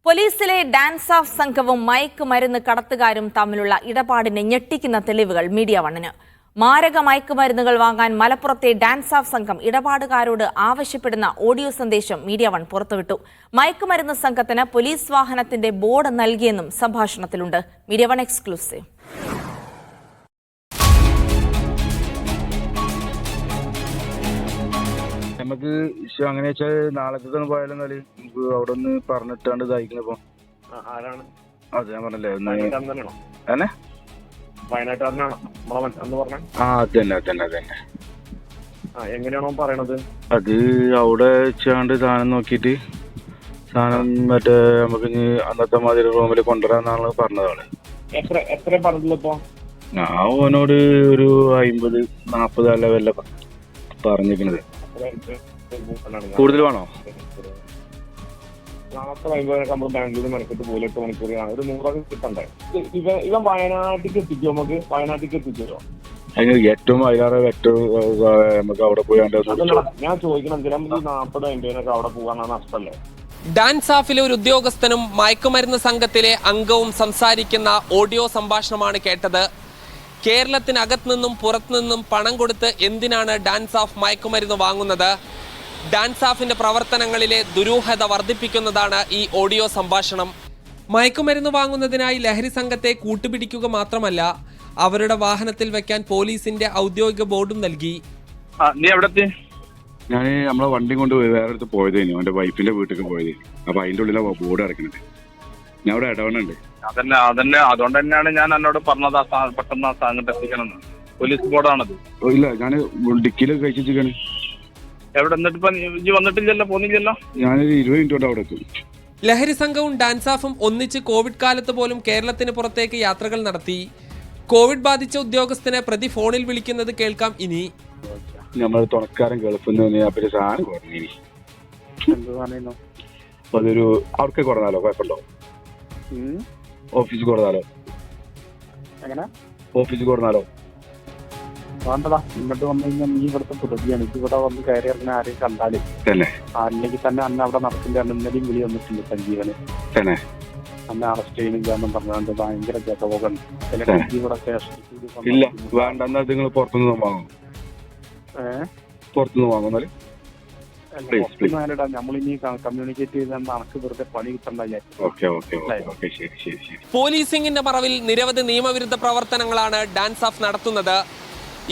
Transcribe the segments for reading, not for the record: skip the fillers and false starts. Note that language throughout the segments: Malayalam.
പോലീസിലെ ഡാൻസ് ഓഫ് സംഘവും മയക്കുമരുന്ന് കടത്തുകാരും തമ്മിലുള്ള ഇടപാടിന് ഞെട്ടിക്കുന്ന തെളിവുകൾ മീഡിയ വണ്ണിന്. മാരക മയക്കുമരുന്നുകൾ വാങ്ങാൻ മലപ്പുറത്തെ ഡാൻസ് ഓഫ് സംഘം ഇടപാടുകാരോട് ആവശ്യപ്പെടുന്ന ഓഡിയോ സന്ദേശം മീഡിയ വൺ പുറത്തുവിട്ടു. മയക്കുമരുന്ന് സംഘത്തിന് പോലീസ് വാഹനത്തിന്റെ ബോർഡ് നൽകിയെന്നും സംഭാഷണത്തിലുണ്ട്. Media one exclusive. നമുക്ക് അങ്ങനെ വെച്ചാൽ നാളത്തെ പോയാലും നമുക്ക് അവിടെ ഒന്ന് പറഞ്ഞിട്ടാണ്ട് ഇതായിക്കുന്നപ്പോ അതെ ഞാൻ പറഞ്ഞല്ലേ എങ്ങനെയാണോ പറയണത് അത് അവിടെ വെച്ചാണ്ട് സാധനം നോക്കിട്ട് സാധനം മറ്റേ നമുക്ക് ഇനി അന്നത്തെ മാതിരി റൂമിൽ കൊണ്ടുവരാന്നാണ് പറഞ്ഞതാണ്. എത്ര പറഞ്ഞിപ്പോ ഞാൻ ഓനോട് ഒരു 50-40 ലെവലിലെ പറഞ്ഞിരിക്കുന്നത്. കൂടുതൽ വേണോ? ബാംഗ്ലൂർ മെനക്കെട്ട് പോലും 8 മണിക്കൂറാണ്, ഒരു 100 കിട്ടണ്ടേ? ഇവൻ വയനാട്ടിലേക്ക് എത്തിക്കോ? നമുക്ക് വയനാട്ടിലേക്ക് എത്തിച്ചോ? അതിന് ഏറ്റവും നമുക്ക് അവിടെ പോയാണ്ട് ഞാൻ ചോദിക്കണം, 40-50 അവിടെ പോകാനാണ് നഷ്ടല്ലേ? ഡാൻസ് ഓഫിലെ ഒരു ഉദ്യോഗസ്ഥനും മയക്കുമരുന്ന് സംഘത്തിലെ അംഗവും സംസാരിക്കുന്ന ഓഡിയോ സംഭാഷണമാണ് കേട്ടത്. കേരളത്തിനകത്ത് നിന്നും പുറത്തുനിന്നും പണം കൊടുത്ത് എന്തിനാണ് ഡാൻസ് ഓഫ് മയക്കുമരുന്ന് വാങ്ങുന്നത്? ഡാൻസ് ഓഫിന്റെ പ്രവർത്തനങ്ങളിലെ ദുരൂഹത വർദ്ധിപ്പിക്കുന്നതാണ് ഈ ഓഡിയോ സംഭാഷണം. മയക്കുമരുന്ന് വാങ്ങുന്നതിനായി ലഹരി സംഘത്തെ കൂട്ടുപിടിക്കുക മാത്രമല്ല, അവരുടെ വാഹനത്തിൽ വെക്കാൻ പോലീസിന്റെ ഔദ്യോഗിക ബോർഡും നൽകി. ഞാൻ നമ്മളെ വണ്ടി കൊണ്ട് വേറെ അടുത്ത് പോയതേനു, എന്റെ വൈഫിന്റെ വീട്ടിലേക്ക് പോയതേനു. അപ്പൊ അതിന്റെ ഉള്ളിലെ ബോർഡ് ഇറക്കുന്നത് ഞാൻ അവിടെ ഇടവണ്ണുണ്ട്. അതന്നെ അതുകൊണ്ട് തന്നെയാണ് ഞാൻ എന്നോട് പറഞ്ഞത് പെട്ടെന്ന് ആ സാധനം എത്തിക്കണമെന്ന്. പോലീസ് ബോർഡാണത്. ഇല്ല, ഞാൻ ഡിക്കിലൊക്കെ കഴിച്ചിരിക്കാണ്. എവിടെ എന്നിട്ടിപ്പോ വന്നിട്ടില്ലല്ലോ, പോന്നില്ലല്ലോ? ഞാനൊരു 20 മിനിറ്റ് കൊണ്ട് അവിടെ എത്തും. ലഹരി സംഘവും ഡാൻസ് ഓഫും ഒന്നിച്ച് കോവിഡ് കാലത്ത് പോലും കേരളത്തിന് പുറത്തേക്ക് യാത്രകൾ നടത്തി. കോവിഡ് ബാധിച്ച ഉദ്യോഗസ്ഥനെ പ്രതി ഫോണിൽ വിളിക്കുന്നത് കേൾക്കാം ഇനി. നമ്മൾ തുണക്കാരൻ ഗൾഫിൽ നിന്ന് സാധനം കുറഞ്ഞു. അതൊരു അവർക്ക് കുറഞ്ഞാലോ? കുഴപ്പമുണ്ടോ? ഓഫീസിൽ കൊടുത്താലോ? ഓഫീസിൽ കൊടുത്താലോ? വേണ്ടതാ. ഇങ്ങോട്ട് വന്നു കഴിഞ്ഞാൽ നീ ഇവിടുത്തെ പ്രതിയാണ്. ഇവിടെ വന്ന് കയറി ഇറങ്ങാൻ ആരെയും കണ്ടാല് അല്ലെങ്കിൽ തന്നെ അന്ന് അവിടെ നടക്കില്ല. ഇന്നലെയും വിളി വന്നിട്ടുണ്ട് സഞ്ജീവന്. അന്ന് അറസ്റ്റ് ചെയ്യുന്നില്ലാന്നും പറഞ്ഞാണ്ട് ഭയങ്കര ജഗപോകണ്ട്. ഇല്ല വേണ്ട, എന്നാൽ നിങ്ങൾ പുറത്തുനിന്ന് വാങ്ങും. പുറത്തുനിന്ന് വാങ്ങുന്നാല് നമ്മളിനി കമ്മ്യൂണിക്കേറ്റ് ചെയ്താൽ നമുക്ക് വെറുതെ പണി കിട്ടണ്ടായി. പോലീസിംഗിന്റെ മറവിൽ നിരവധി നിയമവിരുദ്ധ പ്രവർത്തനങ്ങളാണ് ഡാൻസ് ഓഫ് നടത്തുന്നത്.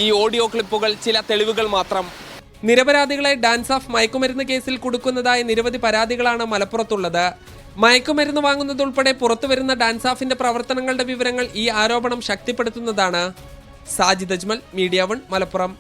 ഈ ഓഡിയോ ക്ലിപ്പുകൾ ചില തെളിവുകൾ മാത്രം. നിരപരാധികളെ ഡാൻസ് ഓഫ് മയക്കുമരുന്ന് കേസിൽ കൊടുക്കുന്നതായ നിരവധി പരാതികളാണ് മലപ്പുറത്തുള്ളത്. മയക്കുമരുന്ന് വാങ്ങുന്നതുൾപ്പെടെ പുറത്തുവരുന്ന ഡാൻസ് ഓഫിന്റെ പ്രവർത്തനങ്ങളുടെ വിവരങ്ങൾ ഈ ആരോപണം ശക്തിപ്പെടുത്തുന്നതാണ്. Sajid Ajmal, media one, Malappuram.